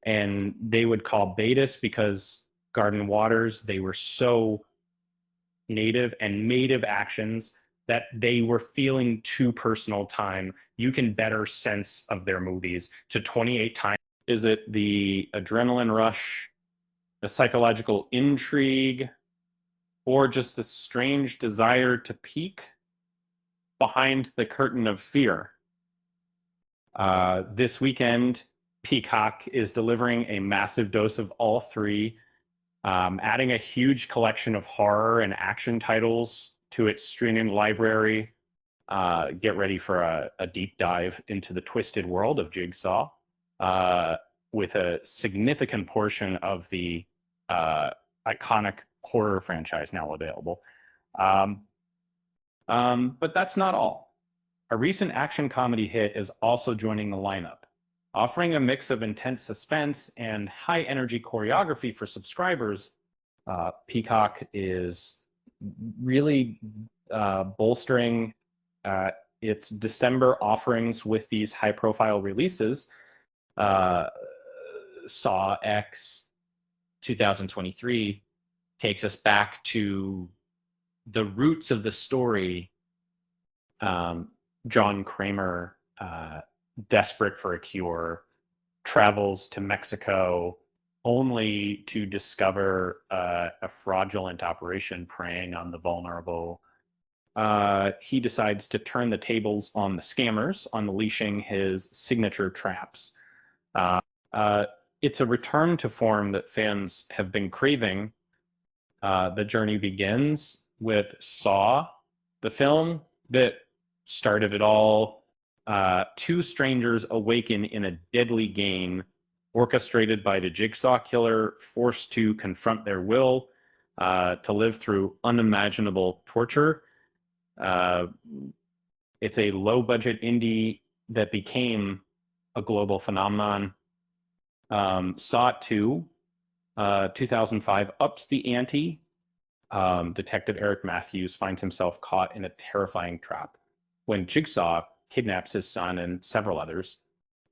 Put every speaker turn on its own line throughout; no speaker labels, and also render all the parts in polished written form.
and they would call Betis because Garden Waters, they were so native and mative actions that they were feeling too personal time. You can better sense of their movies to 28 times. Is it the adrenaline rush, the psychological intrigue, or just the strange desire to peek behind the curtain of fear? This weekend, Peacock is delivering a massive dose of all three, adding a huge collection of horror and action titles to its streaming library. Get ready for a deep dive into the twisted world of Jigsaw, with a significant portion of the iconic horror franchise now available. But that's not all. A recent action comedy hit is also joining the lineup, offering a mix of intense suspense and high-energy choreography for subscribers. Peacock is really bolstering its December offerings with these high-profile releases. Saw X 2023 takes us back to the roots of the story. John Kramer, desperate for a cure, travels to Mexico only to discover a fraudulent operation preying on the vulnerable. He decides to turn the tables on the scammers, unleashing his signature traps. It's a return to form that fans have been craving. The journey begins with Saw, the film that started it all. Two strangers awaken in a deadly game orchestrated by the Jigsaw killer, forced to confront their will to live through unimaginable torture. It's a low-budget indie that became a global phenomenon. Saw 2, 2005, ups the ante. Detective Eric Matthews finds himself caught in a terrifying trap when Jigsaw kidnaps his son and several others.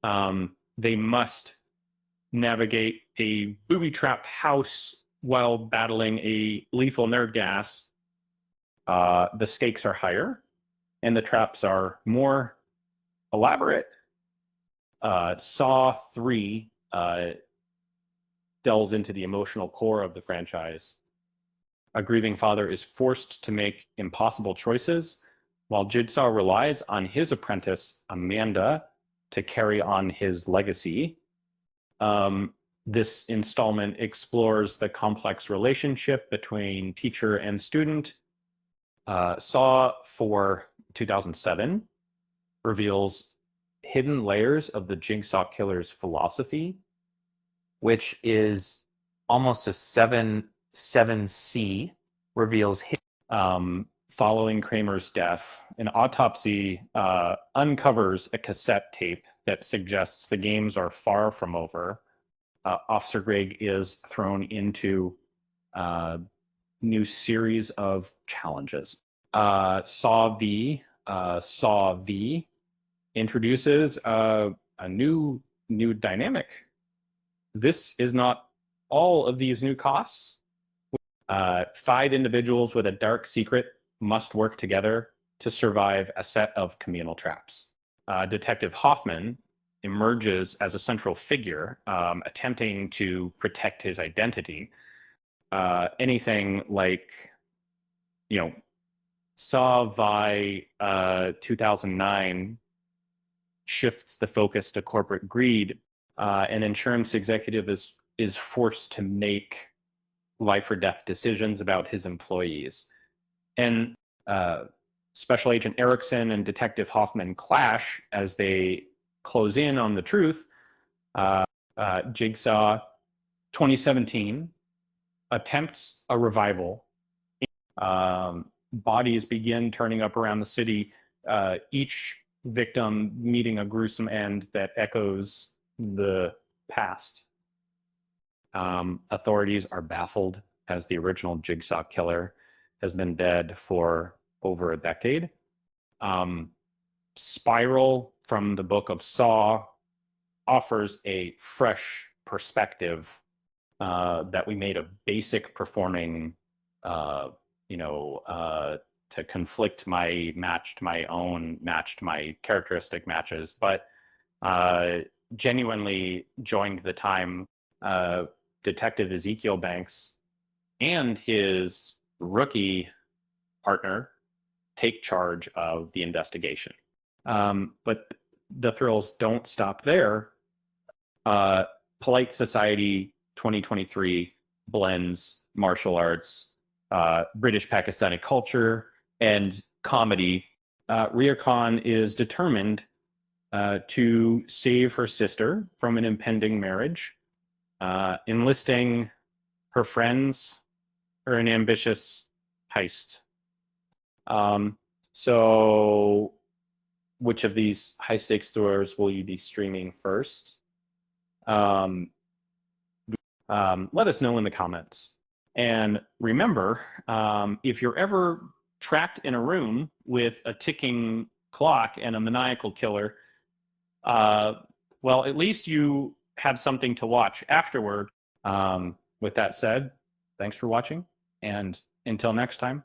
They must navigate a booby-trapped house while battling a lethal nerve gas. The stakes are higher, and the traps are more elaborate. Saw 3 delves into the emotional core of the franchise. A grieving father is forced to make impossible choices, while Jigsaw relies on his apprentice, Amanda, to carry on his legacy. This installment explores the complex relationship between teacher and student. Saw 4, 2007, reveals hidden layers of the Jigsaw killer's philosophy, which is almost a 7C, reveals following Kramer's death. An autopsy uncovers a cassette tape that suggests the games are far from over. Officer Greg is thrown into a new series of challenges. Saw V introduces a new dynamic. This is not all of these new costs. 5 individuals with a dark secret must work together to survive a set of communal traps. Detective Hoffman emerges as a central figure, attempting to protect his identity. Anything like, Saw by 2009 shifts the focus to corporate greed. An insurance executive is forced to make life or death decisions about his employees. And Special Agent Erickson and Detective Hoffman clash as they close in on the truth. Jigsaw 2017 attempts a revival. Bodies begin turning up around the city, each victim meeting a gruesome end that echoes the past. Authorities are baffled as the original Jigsaw killer has been dead for over a decade. Spiral from the Book of Saw offers a fresh perspective that we made a basic performing, to conflict my match to my own match to my characteristic matches, but genuinely joined the time Detective Ezekiel Banks and his rookie partner take charge of the investigation. But the thrills don't stop there. Polite Society 2023 blends martial arts, British Pakistani culture, and comedy. Rhea Khan is determined to save her sister from an impending marriage, enlisting her friends for an ambitious heist. So which of these high stakes thrillers will you be streaming first? Let us know in the comments. And remember, if you're ever trapped in a room with a ticking clock and a maniacal killer, well, at least you have something to watch afterward. With that said, thanks for watching, and until next time.